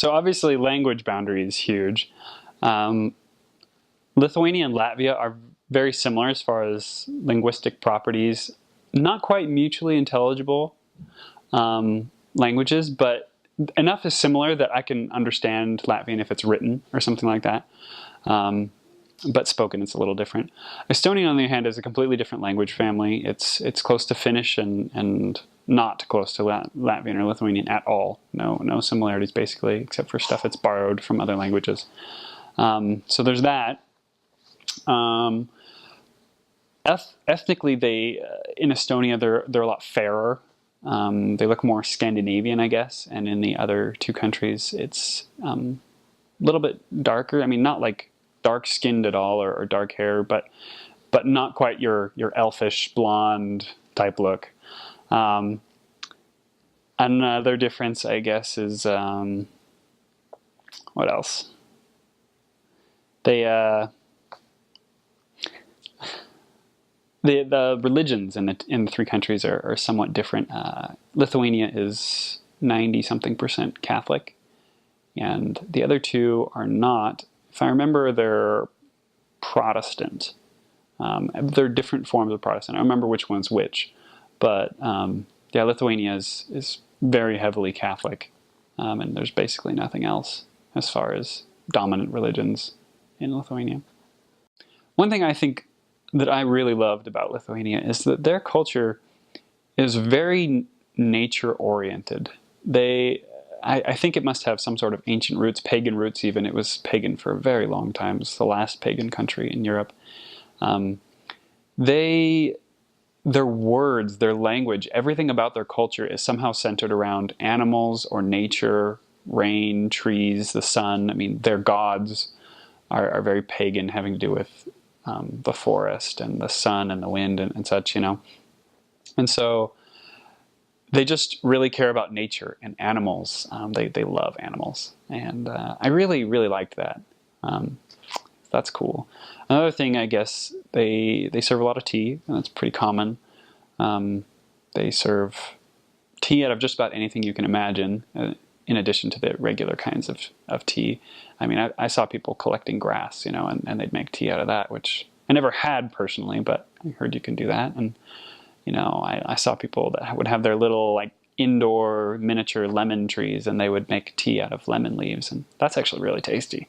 So obviously language boundary is huge. Um, Lithuania and Latvia are very similar as far as linguistic properties. Not quite mutually intelligible languages, but enough is similar that I can understand Latvian if it's written or something like that. But spoken, it's a little different. Estonian, on the other hand, is a completely different language family. It's close to Finnish and not close to Latvian or Lithuanian at all. No similarities, basically, except for stuff that's borrowed from other languages. So there's that. Ethnically, in Estonia they're a lot fairer. They look more Scandinavian, I guess, and in the other two countries it's a little bit darker. I mean, not like dark skinned at all or dark hair, but not quite your elfish blonde type look. Another difference, I guess, is what else? The religions in the three countries are somewhat different. Lithuania is 90-something% Catholic, and the other two are not. If I remember, they're Protestant. They're different forms of Protestant. I don't remember which one's which, but yeah, Lithuania is very heavily Catholic, and there's basically nothing else as far as dominant religions in Lithuania. One thing I think that I really loved about Lithuania is that their culture is very nature-oriented. I think it must have some sort of ancient roots, pagan roots even. It was pagan for a very long time. It's the last pagan country in Europe. Their words, their language, everything about their culture is somehow centered around animals or nature, rain, trees, the sun. I mean, their gods are very pagan, having to do with the forest and the sun and the wind and such, you know. And so they just really care about nature and animals. They love animals. And I really, really liked that. That's cool. Another thing, I guess, they serve a lot of tea, and that's pretty common. They serve tea out of just about anything you can imagine, in addition to the regular kinds of tea. I mean, I saw people collecting grass, you know, and they'd make tea out of that, which I never had personally, but I heard you can do that. And, you know, I saw people that would have their little, like, indoor miniature lemon trees, and they would make tea out of lemon leaves, and that's actually really tasty.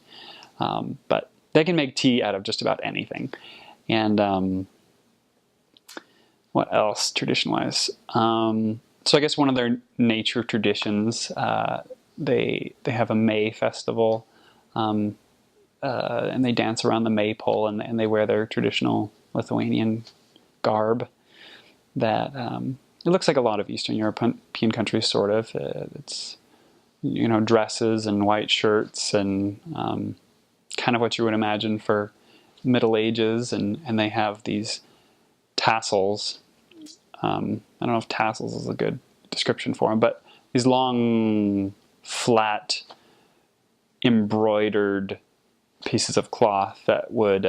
But they can make tea out of just about anything. And what else, tradition-wise? So I guess one of their nature traditions, they have a May festival, and they dance around the maypole, and they wear their traditional Lithuanian garb that it looks like a lot of Eastern European countries, sort of. It's, you know, dresses and white shirts and kind of what you would imagine for Middle Ages, and they have these tassels. I don't know if tassels is a good description for them, but these long, flat, embroidered pieces of cloth that would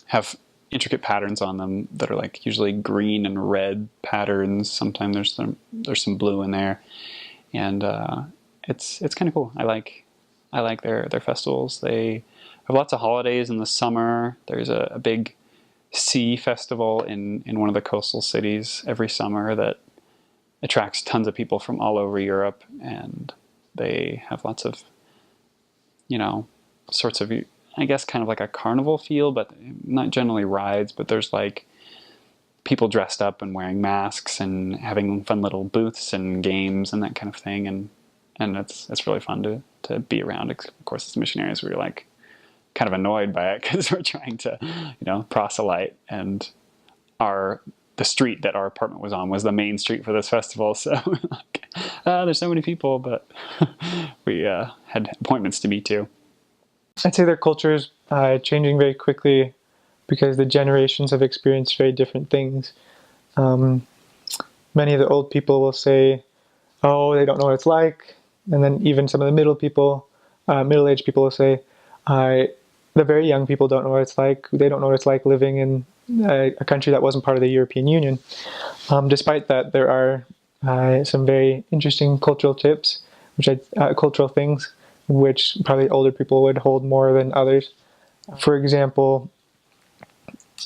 have intricate patterns on them that are like usually green and red patterns. Sometimes there's some blue in there, and it's kind of cool. I like their festivals. They have lots of holidays in the summer. There's a big sea festival in one of the coastal cities every summer that attracts tons of people from all over Europe, and they have lots of, you know, sorts of, I guess, kind of like a carnival feel, but not generally rides, but there's like people dressed up and wearing masks and having fun little booths and games and that kind of thing, and it's really fun to be around. Of course, as missionaries, we were like kind of annoyed by it because we're trying to, you know, proselyte, and the street that our apartment was on was the main street for this festival, so like, there's so many people, but we had appointments to be to. I'd say their culture is changing very quickly because the generations have experienced very different things. Many of the old people will say, oh, they don't know what it's like. And then even some of the middle-aged people will say, the very young people don't know what it's like. They don't know what it's like living in a country that wasn't part of the European Union. Despite that, there are some very interesting cultural tips. cultural things, which probably older people would hold more than others. For example,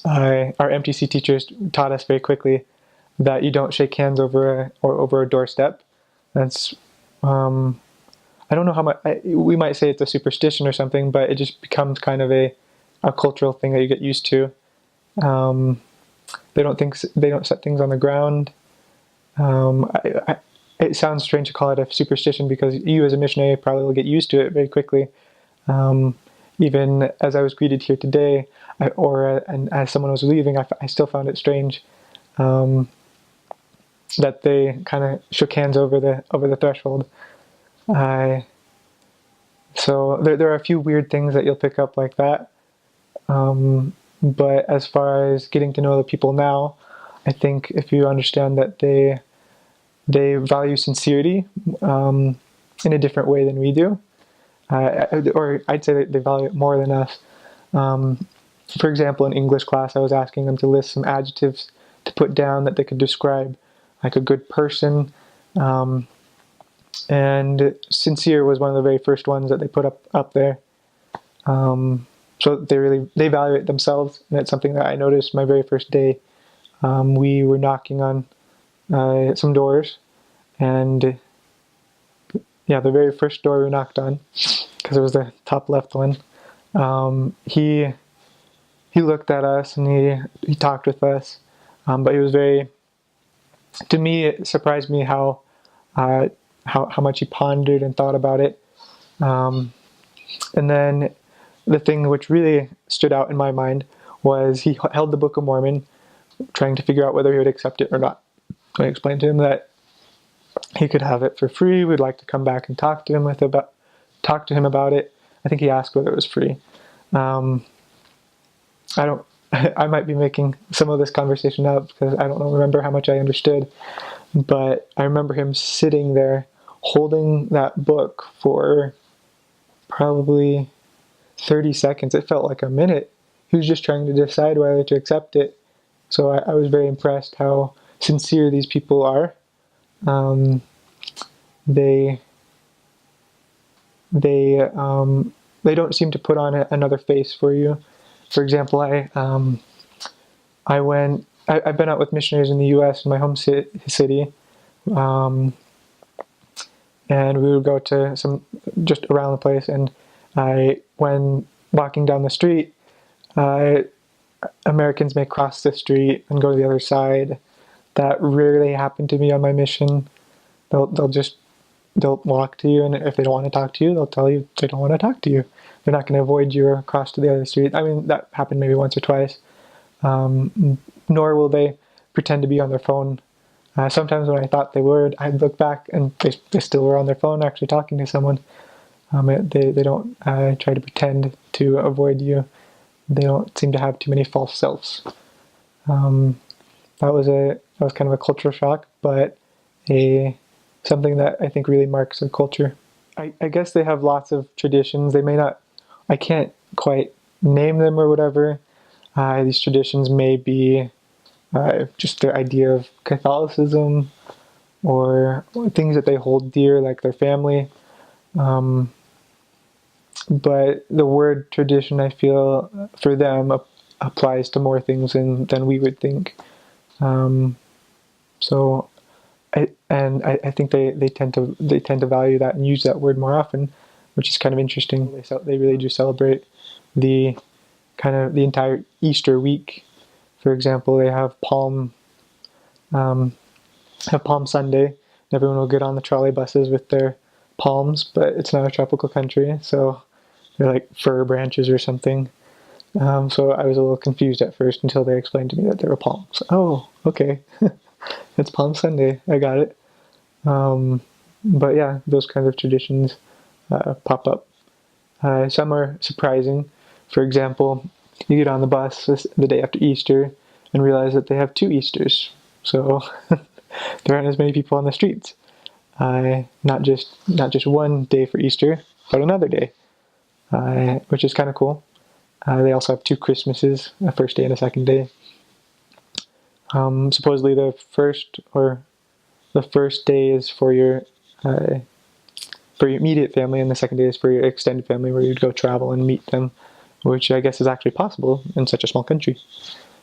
our MTC teachers taught us very quickly that you don't shake hands over a doorstep. That's I don't know how much we might say it's a superstition or something, but it just becomes kind of a cultural thing that you get used to. They don't set things on the ground. It sounds strange to call it a superstition because you as a missionary probably will get used to it very quickly. Even as I was greeted here today, and as someone was leaving, I still found it strange that they kind of shook hands over the threshold. So there are a few weird things that you'll pick up like that. But as far as getting to know the people now, I think if you understand that they value sincerity in a different way than we do, or I'd say that they value it more than us. For example, in English class, I was asking them to list some adjectives to put down that they could describe like a good person. And sincere was one of the very first ones that they put up there. So they value it themselves, and it's something that I noticed my very first day. We were knocking on some doors, and yeah, the very first door we knocked on, because it was the top left one. He looked at us and he talked with us, but he was very. To me, it surprised me how much he pondered and thought about it. And then the thing which really stood out in my mind was he held the Book of Mormon, trying to figure out whether he would accept it or not. I explained to him that he could have it for free. We'd like to come back and talk to him about it. I think he asked whether it was free. I might be making some of this conversation up because I don't remember how much I understood, but I remember him sitting there holding that book for probably 30 seconds. It felt like a minute. He was just trying to decide whether to accept it. So I was very impressed how sincere these people are. They don't seem to put on another face for you. For example, I've been out with missionaries in the U.S. in my home city, and we would go to some just around the place. And when walking down the street, Americans may cross the street and go to the other side. That rarely happened to me on my mission. They'll walk to you, and if they don't want to talk to you, they'll tell you they don't want to talk to you. They're not going to avoid you or cross to the other street. I mean, that happened maybe once or twice. Nor will they pretend to be on their phone. Sometimes when I thought they would, I'd look back and they still were on their phone actually talking to someone. They don't try to pretend to avoid you. They don't seem to have too many false selves. That was kind of a cultural shock, but something that I think really marks their culture. I guess they have lots of traditions. They may not, I can't quite name them or whatever. These traditions may be just their idea of Catholicism or things that they hold dear, like their family. But the word tradition, I feel, for them applies to more things than we would think. So I think they tend to value that and use that word more often, which is kind of interesting. They really do celebrate the entire Easter week. For example, they have Palm Sunday. Everyone will get on the trolley buses with their palms, but it's not a tropical country, so they're like fir branches or something. So I was a little confused at first until they explained to me that they were palms. Oh, okay. It's Palm Sunday. I got it. But yeah, those kinds of traditions pop up. Some are surprising. For example, you get on the bus the day after Easter and realize that they have 2 Easters. So there aren't as many people on the streets. Not just one day for Easter, but another day, which is kind of cool. They also have 2 Christmases, a first day and a second day. Supposedly the first day is for your for your immediate family, and the second day is for your extended family, where you'd go travel and meet them, which I guess is actually possible in such a small country.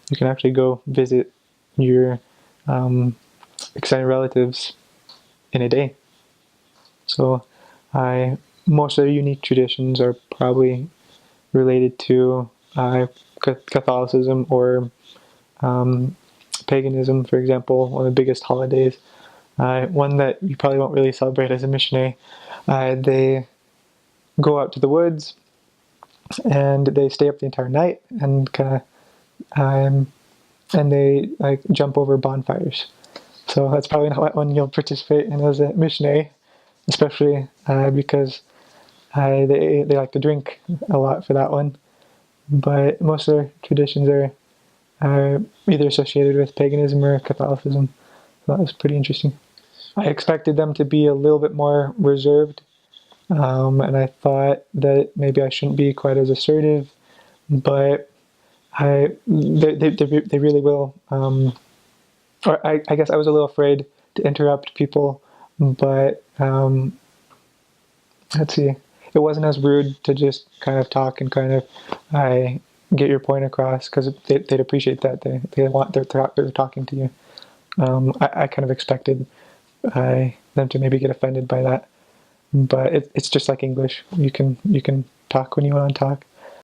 You can actually go visit your extended relatives in a day. So most of the unique traditions are probably related to Catholicism or paganism, for example. One of the biggest holidays, one that you probably won't really celebrate as a missionary. They go out to the woods and they stay up the entire night and and they like jump over bonfires. So that's probably not one you'll participate in as a missionary, especially because they like to drink a lot for that one. But most of their traditions are either associated with paganism or Catholicism. So that was pretty interesting. I expected them to be a little bit more reserved, and I thought that maybe I shouldn't be quite as assertive, but they really will. Or I guess I was a little afraid to interrupt people, but let's see, it wasn't as rude to just kind of talk and kind of get your point across, because they'd appreciate that. They want they're talking to you. I kind of expected them to maybe get offended by that, but it's just like English. You can talk when you want to talk,